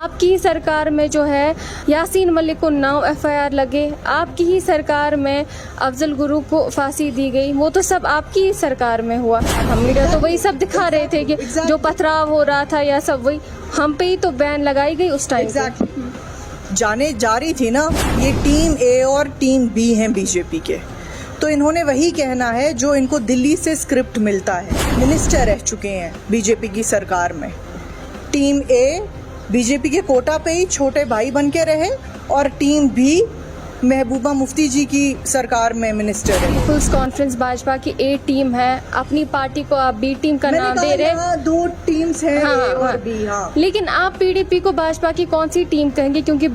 आपकी ही सरकार में जो है यासीन मलिक को 9 एफआईआर लगे, आपकी ही सरकार में अफजल गुरु को फांसी दी गई, वो तो सब आपकी ही सरकार में हुआ। हम मीडिया तो वही सब दिखा रहे थे कि जो पथराव हो रहा था या सब वही हम पे ही तो बैन लगाई गई उस टाइम। जाने जा रही थी ना, ये टीम ए और टीम बी हैं बीजेपी के, तो इन्होंने वही कहना है जो इनको दिल्ली से स्क्रिप्ट मिलता है। मिनिस्टर रह चुके हैं बीजेपी की सरकार में। टीम ए बीजेपी के कोटा पे ही छोटे भाई बन के रहे और टीम बी महबूबा मुफ्ती जी की सरकार में मिनिस्टर है। पीपुल्स कॉन्फ्रेंस भाजपा की ए टीम है, अपनी पार्टी को आप बी टीम का नाम दे रहे हैं। 2 टीम्स हैं, ए और बी। हाँ, लेकिन आप पीडीपी को भाजपा की कौन सी टीम कहेंगे, क्योंकि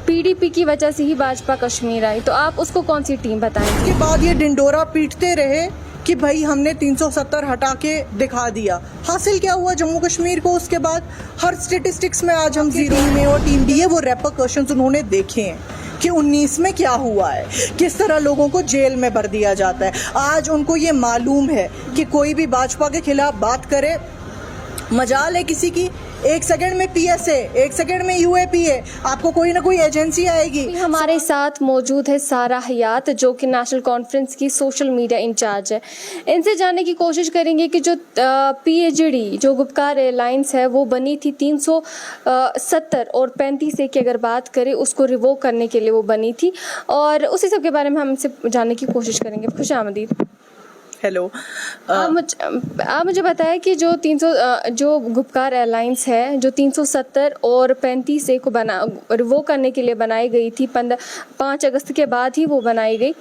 पीडीपी की वजह से ही भाजपा कश्मीर आई, तो आप उसको कौन सी टीम बताएंगे? उसके बाद ये डिंडोरा पीटते रहे कि भाई हमने 370 हटा के दिखा दिया। हासिल क्या हुआ जम्मू कश्मीर को? उसके बाद हर स्टेटिस्टिक्स में आज हम जीरो में और टीम बी है, वो रेपरकशंस उन्होंने देखे हैं कि 19 में क्या हुआ है, किस तरह लोगों को जेल में भर दिया जाता है। आज उनको ये मालूम है कि कोई भी भाजपा के खिलाफ बात करे, मजाल है किसी की, 1 सेकंड में पीएसए, 1 सेकंड में यूएपीए, आपको कोई ना कोई एजेंसी आएगी। हमारे साथ मौजूद है सारा हयात, जो कि नेशनल कॉन्फ्रेंस की सोशल मीडिया इंचार्ज है। इनसे जानने की कोशिश करेंगे कि जो पीएचडी जो गुपकार एयरलाइंस है वो बनी थी 370 और 35 की अगर बात करें उसको रिवोक करने के लिए वो बनी थी, और उसी सब के बारे में हम इनसे जानने की कोशिश करेंगे। खुश आमदीद। हेलो। आप मुझे बताएं कि जो 300 जो गुपकार एयरलाइंस है जो 370 और 35 को रिवोक करने के लिए बनाई गई थी, 5 अगस्त के बाद ही वो बनाई गई।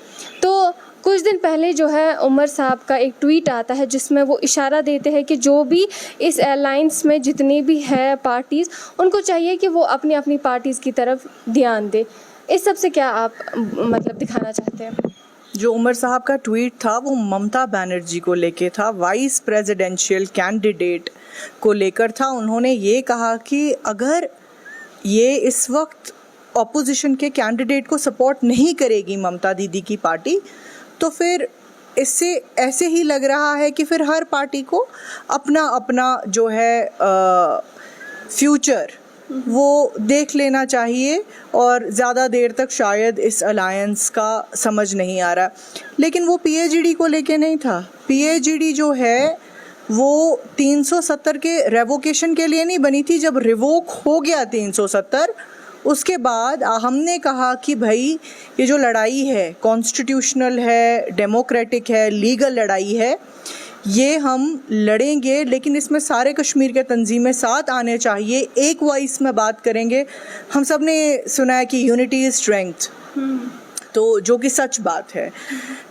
तो कुछ दिन पहले जो है उमर साहब का एक ट्वीट आता है जिसमें वो इशारा देते हैं कि जो भी इस एयरलाइंस में जितनी भी है पार्टीज़, उनको चाहिए कि वो अपनी अपनी पार्टीज़ की तरफ ध्यान दे। इस सब से क्या आप मतलब दिखाना चाहते हैं? जो उमर साहब का ट्वीट था वो ममता बनर्जी को लेके था, वाइस प्रेसिडेंशियल कैंडिडेट को लेकर था। उन्होंने ये कहा कि अगर ये इस वक्त ऑपोजिशन के कैंडिडेट को सपोर्ट नहीं करेगी ममता दीदी की पार्टी, तो फिर इससे ऐसे ही लग रहा है कि फिर हर पार्टी को अपना अपना जो है फ्यूचर वो देख लेना चाहिए, और ज़्यादा देर तक शायद इस अलायंस का समझ नहीं आ रहा। लेकिन वो पीएचडी को लेके नहीं था। पीएचडी जो है वो 370 के रेवोकेशन के लिए नहीं बनी थी। जब रिवोक हो गया 370, उसके बाद हमने कहा कि भाई ये जो लड़ाई है कॉन्स्टिट्यूशनल है, डेमोक्रेटिक है, लीगल लड़ाई है, ये हम लड़ेंगे, लेकिन इसमें सारे कश्मीर के तंजीमें साथ आने चाहिए, एक वॉइस में बात करेंगे। हम सब ने सुना है कि यूनिटी इज़ स्ट्रेंथ, तो जो कि सच बात है।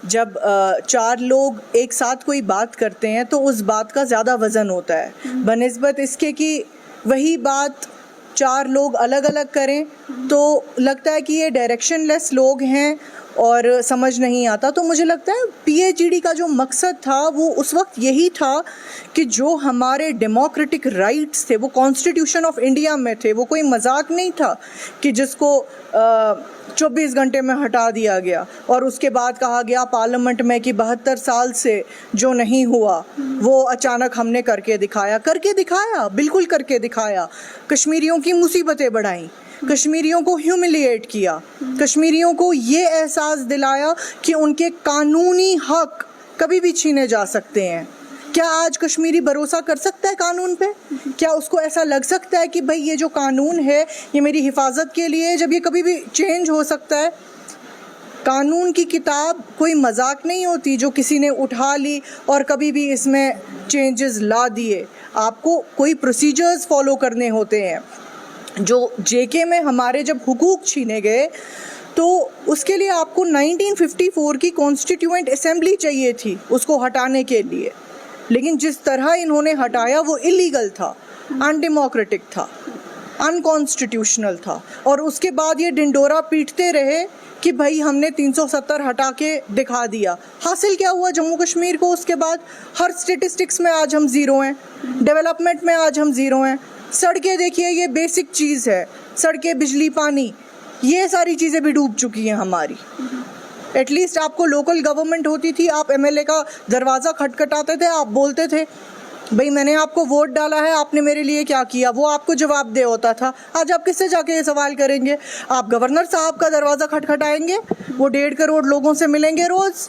जब 4 लोग एक साथ कोई बात करते हैं तो उस बात का ज़्यादा वज़न होता है बनिस्बत इसके कि वही बात 4 लोग अलग अलग करें तो लगता है कि ये डायरेक्शनलेस लोग हैं और समझ नहीं आता। तो मुझे लगता है पीएचडी का जो मकसद था वो उस वक्त यही था कि जो हमारे डेमोक्रेटिक राइट्स थे वो कॉन्स्टिट्यूशन ऑफ इंडिया में थे, वो कोई मजाक नहीं था कि जिसको 24 घंटे में हटा दिया गया और उसके बाद कहा गया पार्लियामेंट में कि 72 साल से जो नहीं हुआ वो अचानक हमने करके दिखाया, बिल्कुल करके दिखाया। कश्मीरियों की मुसीबतें बढ़ाई, कश्मीरियों को ह्यूमिलिएट किया, कश्मीरियों को ये एहसास दिलाया कि उनके कानूनी हक कभी भी छीने जा सकते हैं। क्या आज कश्मीरी भरोसा कर सकता है कानून पे? क्या उसको ऐसा लग सकता है कि भाई ये जो कानून है ये मेरी हिफाजत के लिए, जब ये कभी भी चेंज हो सकता है? कानून की किताब कोई मजाक नहीं होती जो किसी ने उठा ली और कभी भी इसमें चेंजेस ला दिए। आपको कोई प्रोसीजर्स फॉलो करने होते हैं। जो जेके में हमारे जब हुकूक छीने गए तो उसके लिए आपको 1954 की कॉन्स्टिट्यूएंट असेंबली चाहिए थी उसको हटाने के लिए, लेकिन जिस तरह इन्होंने हटाया वो इलीगल था, अनडेमोक्रेटिक था, अनकॉन्स्टिट्यूशनल था। और उसके बाद ये डिंडोरा पीटते रहे कि भाई हमने 370 हटा के दिखा दिया। हासिल क्या हुआ जम्मू कश्मीर को? उसके बाद हर स्टेटिस्टिक्स में आज हम ज़ीरो हैं, डेवलपमेंट में आज हम ज़ीरो हैं। सड़कें देखिए, ये बेसिक चीज़ है, सड़कें, बिजली, पानी, ये सारी चीज़ें भी डूब चुकी हैं हमारी। एटलीस्ट आपको लोकल गवर्नमेंट होती थी, आप एमएलए का दरवाज़ा खटखटाते थे, आप बोलते थे भाई मैंने आपको वोट डाला है, आपने मेरे लिए क्या किया, वो आपको जवाब दे होता था। आज आप किससे जाके ये सवाल करेंगे? आप गवर्नर साहब का दरवाज़ा खटखटाएंगे, वो 1.5 करोड़ लोगों से मिलेंगे रोज़,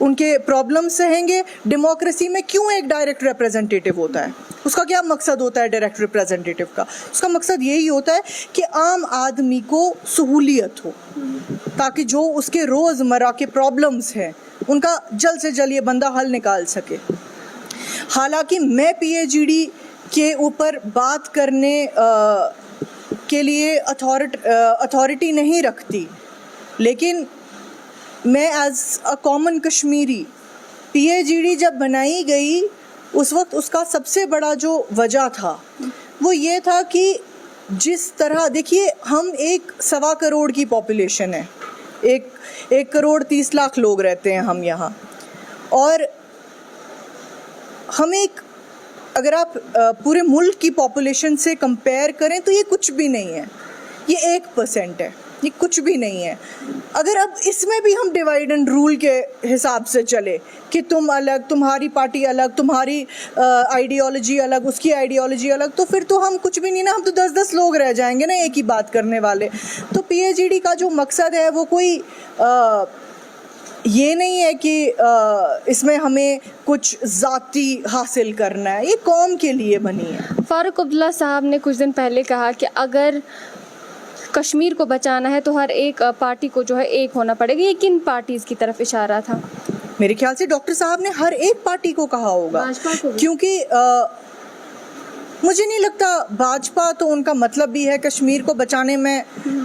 उनके प्रॉब्लम सहेंगे। डेमोक्रेसी में क्यों एक डायरेक्ट रिप्रेजेंटेटिव होता है? उसका क्या मकसद होता है डायरेक्ट रिप्रेजेंटेटिव का? उसका मकसद यही होता है कि आम आदमी को सहूलियत हो, ताकि जो उसके रोज़मर्रा के प्रॉब्लम्स हैं उनका जल्द से जल्द ये बंदा हल निकाल सके। हालांकि मैं पीएचईडी के ऊपर बात करने के लिए अथॉरिटी नहीं रखती, लेकिन मैं as a common Kashmiri, PHED जब बनाई गई उस वक्त उसका सबसे बड़ा जो वजह था वो ये था कि जिस तरह, देखिए हम 1.25 करोड़ की पॉपुलेशन है, 1 करोड़ 30 लाख लोग रहते हैं हम यहाँ, और हम अगर आप पूरे मुल्क की पॉपुलेशन से कंपेयर करें तो ये कुछ भी नहीं है, ये 1% है, ये कुछ भी नहीं है। अगर अब इसमें भी हम डिवाइड एंड रूल के हिसाब से चले कि तुम अलग, तुम्हारी पार्टी अलग, तुम्हारी आइडियोलॉजी अलग, उसकी आइडियोलॉजी अलग, तो फिर तो हम कुछ भी नहीं ना, हम तो 10-10 लोग रह जाएंगे ना एक ही बात करने वाले। तो पीएचईडी का जो मकसद है वो कोई ये नहीं है कि इसमें हमें कुछ ज़ाती हासिल करना है, ये कौम के लिए बनी है। फारूक अब्दुल्ला साहब ने कुछ दिन पहले कहा कि अगर कश्मीर को बचाना है तो हर एक पार्टी को जो है एक होना पड़ेगा। ये किन पार्टीज़ की तरफ इशारा था? मेरे ख्याल से डॉक्टर साहब ने हर एक पार्टी को कहा होगा, क्योंकि मुझे नहीं लगता भाजपा तो उनका मतलब भी है कश्मीर को बचाने में,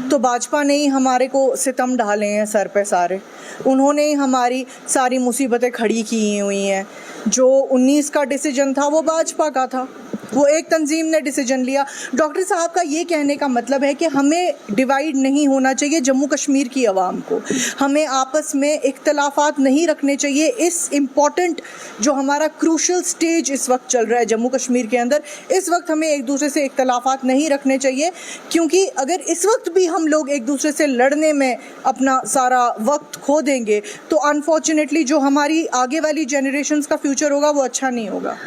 तो भाजपा ने ही हमारे को सितम ढाले हैं सर पे सारे, उन्होंने ही हमारी सारी मुसीबतें खड़ी की हुई हैं। जो 19 का डिसीजन था वो भाजपा का था, वो एक तंजीम ने डिसीजन लिया। डॉक्टर साहब का ये कहने का मतलब है कि हमें डिवाइड नहीं होना चाहिए जम्मू कश्मीर की आवाम को, हमें आपस में इख्तलाफात नहीं रखने चाहिए। इस इम्पॉर्टेंट जो हमारा क्रूशल स्टेज इस वक्त चल रहा है जम्मू कश्मीर के अंदर, इस वक्त हमें एक दूसरे से इख्तलाफात नहीं रखने चाहिए, क्योंकि अगर इस वक्त भी हम लोग एक दूसरे से लड़ने में अपना सारा वक्त खो देंगे तो अनफॉर्चुनेटली जो हमारी आगे वाली जनरेशन्स का फ्यूचर होगा वो अच्छा नहीं होगा।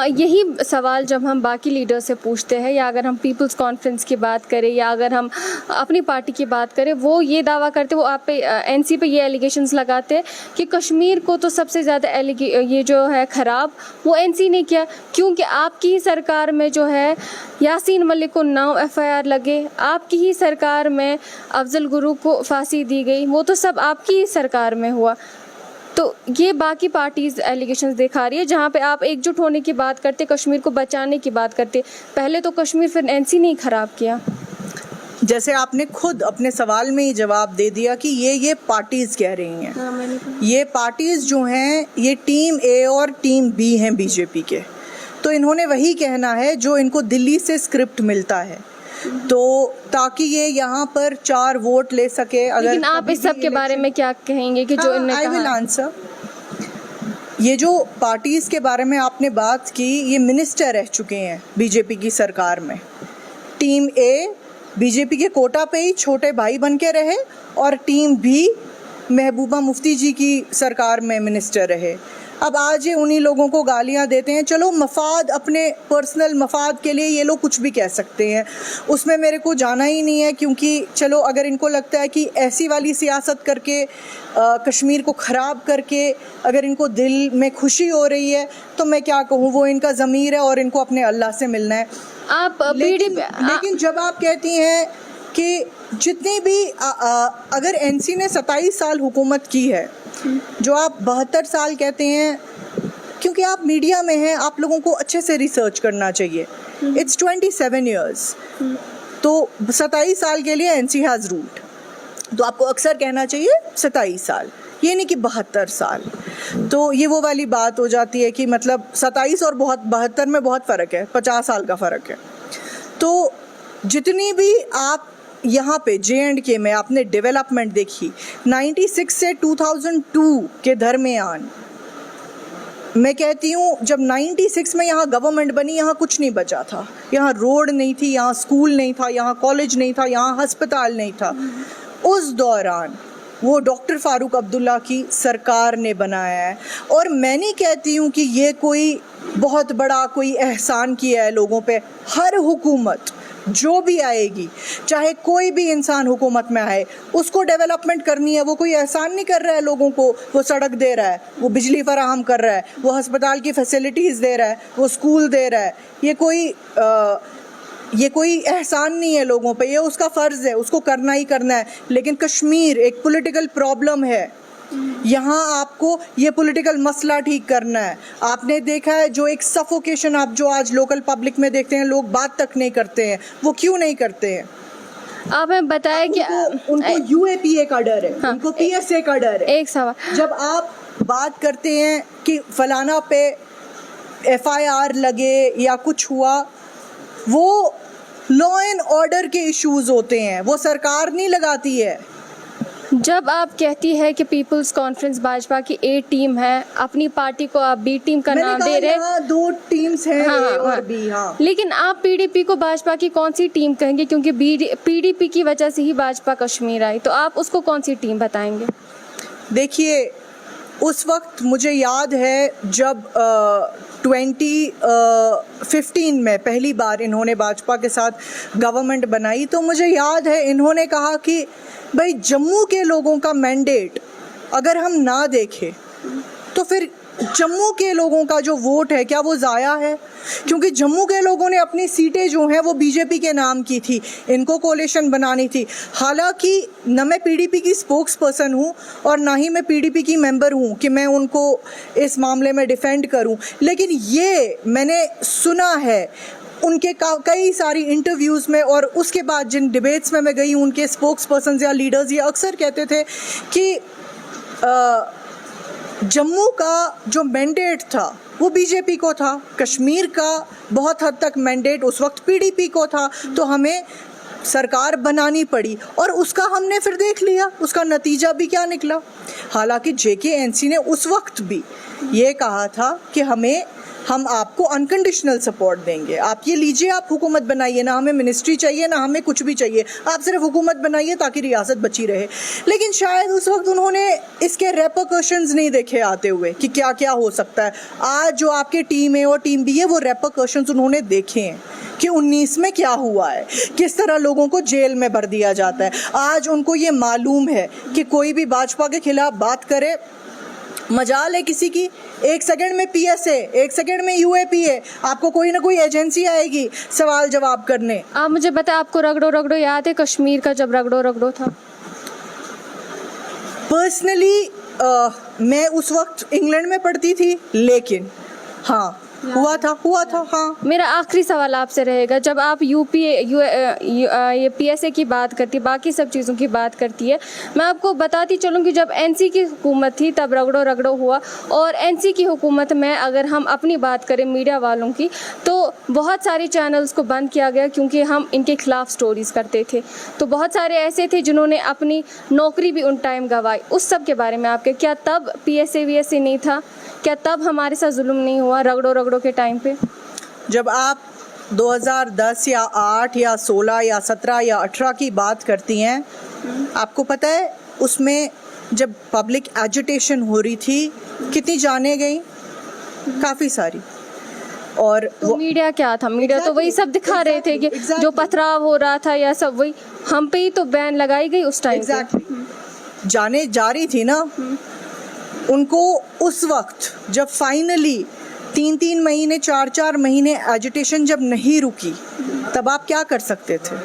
यही सवाल जब हम बाकी लीडर से पूछते हैं, या अगर हम पीपल्स कॉन्फ्रेंस की बात करें, या अगर हम अपनी पार्टी की बात करें, वो ये दावा करते, वो आप पे एनसी पे ये एलिगेशंस लगाते हैं कि कश्मीर को तो सबसे ज़्यादा ये जो है ख़राब वो एनसी ने किया, क्योंकि आपकी ही सरकार में जो है यासीन मलिक को 9 FIR लगे, आपकी ही सरकार में अफजल गुरू को फांसी दी गई, वो तो सब आपकी ही सरकार में हुआ। तो ये बाकी पार्टीज़ एलिगेशंस दिखा रही है, जहाँ पे आप एकजुट होने की बात करते, कश्मीर को बचाने की बात करते, पहले तो कश्मीर फिर एनसी ने ही ख़राब किया। जैसे आपने खुद अपने सवाल में ही जवाब दे दिया कि ये पार्टीज़ कह रही हैं। हाँ, ये पार्टीज़ जो हैं ये टीम ए और टीम बी हैं बीजेपी के, तो इन्होंने वही कहना है जो इनको दिल्ली से स्क्रिप्ट मिलता है, तो ताकि ये यहाँ पर 4 वोट ले सके। अगर लेकिन आप इस सब के बारे में क्या कहेंगे कि जो इन्होंने आई विल आंसर। ये जो पार्टीज़ के बारे में आपने बात की, ये मिनिस्टर रह चुके हैं बीजेपी की सरकार में। टीम ए बीजेपी के कोटा पे ही छोटे भाई बन के रहे, और टीम बी महबूबा मुफ्ती जी की सरकार में मिनिस्टर रहे। अब आज ये उन्हीं लोगों को गालियां देते हैं। चलो मफाद, अपने पर्सनल मफाद के लिए ये लोग कुछ भी कह सकते हैं, उसमें मेरे को जाना ही नहीं है, क्योंकि चलो अगर इनको लगता है कि ऐसी वाली सियासत करके कश्मीर को ख़राब करके अगर इनको दिल में खुशी हो रही है तो मैं क्या कहूँ, वो इनका ज़मीर है और इनको अपने अल्लाह से मिलना है। आप लेकिन जब आप कहती हैं कि जितनी भी अगर एनसी ने 27 साल हुकूमत की है, जो आप 72 साल कहते हैं, क्योंकि आप मीडिया में हैं, आप लोगों को अच्छे से रिसर्च करना चाहिए। इट्स 27 ईयर्स, तो 27 साल के लिए एनसी हैज़ रूल्ड, तो आपको अक्सर कहना चाहिए 27 साल, ये नहीं कि 72 साल। तो ये वो वाली बात हो जाती है कि मतलब 27 और 72 में बहुत फ़र्क है, 50 साल का फ़र्क है। तो जितनी भी आप यहाँ पे JNK में आपने डेवलपमेंट देखी 96 से 2002 के दरमियान, मैं कहती हूँ जब 96 में यहाँ गवर्नमेंट बनी, यहाँ कुछ नहीं बचा था, यहाँ रोड नहीं थी, यहाँ स्कूल नहीं था, यहाँ कॉलेज नहीं था, यहाँ अस्पताल नहीं था। उस दौरान वो डॉक्टर फारूक अब्दुल्ला की सरकार ने बनाया है। और मैं नहीं कहती हूँ कि ये कोई बहुत बड़ा कोई एहसान किया है लोगों पे। हर हुकूमत जो भी आएगी, चाहे कोई भी इंसान हुकूमत में आए, उसको डेवलपमेंट करनी है। वो कोई एहसान नहीं कर रहा है लोगों को, वो सड़क दे रहा है, वो बिजली फराहम कर रहा है, वो अस्पताल की फैसिलिटीज़ दे रहा है, वो स्कूल दे रहा है। ये कोई एहसान नहीं है लोगों पे, ये उसका फ़र्ज़ है, उसको करना ही करना है। लेकिन कश्मीर एक पॉलिटिकल प्रॉब्लम है, यहाँ आपको ये पॉलिटिकल मसला ठीक करना है। आपने देखा है जो एक सफोकेशन आप जो आज लोकल पब्लिक में देखते हैं, लोग बात तक नहीं करते हैं। वो क्यों नहीं करते हैं? आप हमें बताएं कि उनको यूएपीए का डर है, हाँ, उनको पीएसए का डर है। एक सवाल, जब आप बात करते हैं कि फलाना पे एफआईआर लगे या कुछ हुआ, वो लॉ एंड ऑर्डर के इश्यूज होते हैं, वो सरकार नहीं लगाती है। जब आप कहती है कि पीपल्स कॉन्फ्रेंस भाजपा की ए टीम है, अपनी पार्टी को आप बी टीम का नाम दे रहे हैं। 2 टीम्स हैं, हाँ, ए और हाँ, बी। हाँ, लेकिन आप पीडीपी को भाजपा की कौन सी टीम कहेंगे? क्योंकि पीडीपी की वजह से ही भाजपा कश्मीर आई, तो आप उसको कौन सी टीम बताएंगे? देखिए, उस वक्त मुझे याद है जब 2015 में पहली बार इन्होंने भाजपा के साथ गवर्नमेंट बनाई, तो मुझे याद है इन्होंने कहा कि भाई जम्मू के लोगों का मैंडेट अगर हम ना देखें तो फिर जम्मू के लोगों का जो वोट है क्या वो ज़ाया है? क्योंकि जम्मू के लोगों ने अपनी सीटें जो हैं वो बीजेपी के नाम की थी, इनको कोalition बनानी थी। हालांकि न मैं पीडीपी की स्पोक्स पर्सन हूँ और ना ही मैं पीडीपी की मेंबर हूँ कि मैं उनको इस मामले में डिफेंड करूँ, लेकिन ये मैंने सुना है उनके कई सारी इंटरव्यूज़ में, और उसके बाद जिन डिबेट्स में मैं गई, उनके स्पोक्स पर्सन या लीडर्स ये अक्सर कहते थे कि जम्मू का जो मैंडेट था वो बीजेपी को था, कश्मीर का बहुत हद तक मैंडेट उस वक्त पीडीपी को था, तो हमें सरकार बनानी पड़ी। और उसका हमने फिर देख लिया, उसका नतीजा भी क्या निकला। हालांकि जेकेएनसी ने उस वक्त भी ये कहा था कि हम आपको अनकंडीशनल सपोर्ट देंगे, आप ये लीजिए, आप हुकूमत बनाइए, ना हमें मिनिस्ट्री चाहिए ना हमें कुछ भी चाहिए, आप सिर्फ हुकूमत बनाइए ताकि रियासत बची रहे। लेकिन शायद उस वक्त उन्होंने इसके रेपरकशंस नहीं देखे आते हुए कि क्या क्या हो सकता है। आज जो आपके टीम ए और टीम बी है, वो रेपरकशंस उन्होंने देखे हैं कि 19 में क्या हुआ है, किस तरह लोगों को जेल में भर दिया जाता है। आज उनको ये मालूम है कि कोई भी भाजपा के खिलाफ बात करे, मजाल है किसी की, 1 सेकंड में पीएसए, 1 सेकंड में यूएपीए, आपको कोई ना कोई एजेंसी आएगी सवाल जवाब करने। आप मुझे बताएं, आपको रगड़ो रगड़ो याद है कश्मीर का, जब रगड़ो रगड़ो था? पर्सनली मैं उस वक्त इंग्लैंड में पढ़ती थी, लेकिन हाँ हुआ था। हाँ, मेरा आखिरी सवाल आपसे रहेगा, जब आप ये पीएसए की बात करती है, बाकी सब चीज़ों की बात करती है, मैं आपको बताती चलूँ कि जब एनसी की हुकूमत थी तब रगड़ो रगड़ो हुआ, और एनसी की हुकूमत में अगर हम अपनी बात करें मीडिया वालों की, तो बहुत सारे चैनल्स को बंद किया गया क्योंकि हम इनके खिलाफ स्टोरीज़ करते थे। तो बहुत सारे ऐसे थे जिन्होंने अपनी नौकरी भी उन टाइम गंवाई। उस सब के बारे में आपके क्या तब पीएसए वीएसए नहीं था? क्या तब हमारे साथ जुल्म नहीं हुआ रगड़ो रगड़ो के टाइम पे? जब आप 2010 या 8 या 16 या 17 या 18 की बात करती हैं, आपको पता है उसमें जब पब्लिक एजिटेशन हो रही थी कितनी जानें गई? काफ़ी सारी। और तो मीडिया क्या था? मीडिया तो वही सब दिखा रहे थे कि जो पथराव हो रहा था या सब वही, हम पे ही तो बैन लगाई गई उस टाइम। जाने जा रही थी ना उनको। उस वक्त जब फाइनली 3-3 महीने 4-4 महीने एजिटेशन जब नहीं रुकी, तब आप क्या कर सकते थे?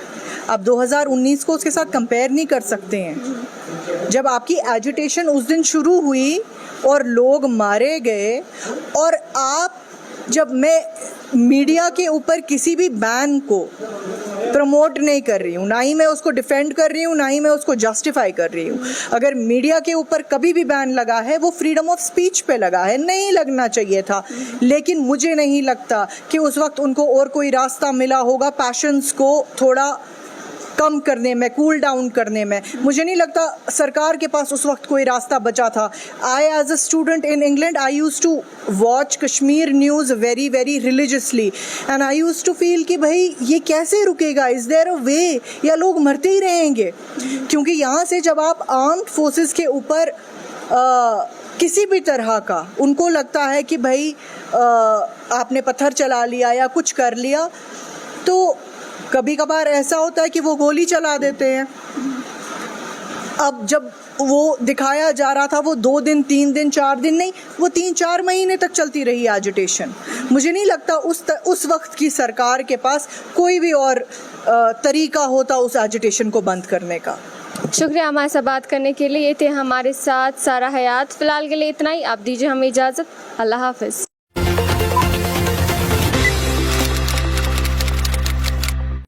आप 2019 को उसके साथ कंपेयर नहीं कर सकते हैं। जब आपकी एजिटेशन उस दिन शुरू हुई और लोग मारे गए, और आप जब मैं मीडिया के ऊपर किसी भी बैन को प्रमोट नहीं कर रही हूँ, ना ही मैं उसको डिफेंड कर रही हूँ, ना ही मैं उसको जस्टिफाई कर रही हूँ। अगर मीडिया के ऊपर कभी भी बैन लगा है वो फ्रीडम ऑफ स्पीच पे लगा है, नहीं लगना चाहिए था। लेकिन मुझे नहीं लगता कि उस वक्त उनको और कोई रास्ता मिला होगा पैशंस को थोड़ा कम करने में, कूल डाउन करने में। मुझे नहीं लगता सरकार के पास उस वक्त कोई रास्ता बचा था। I as a student in England, I used to watch Kashmir news very very religiously and I used to feel कि भाई ये कैसे रुकेगा, इज़ देयर अ वे, या लोग मरते ही रहेंगे। क्योंकि यहाँ से जब आप आर्म्ड फोर्सेस के ऊपर किसी भी तरह का उनको लगता है कि भाई आपने पत्थर चला लिया या कुछ कर लिया, तो कभी कभार ऐसा होता है कि वो गोली चला देते हैं। अब जब वो दिखाया जा रहा था, वो 2 दिन 3 दिन 4 दिन नहीं, वो 3-4 महीने तक चलती रही एजिटेशन। मुझे नहीं लगता उस वक्त की सरकार के पास कोई भी और तरीका होता उस एजिटेशन को बंद करने का। शुक्रिया हमारे साथ बात करने के लिए। ये थे हमारे साथ सारा हयात। फ़िलहाल के लिए इतना ही, आप दीजिए हमें इजाज़त। अल्लाह हाफ़िज़।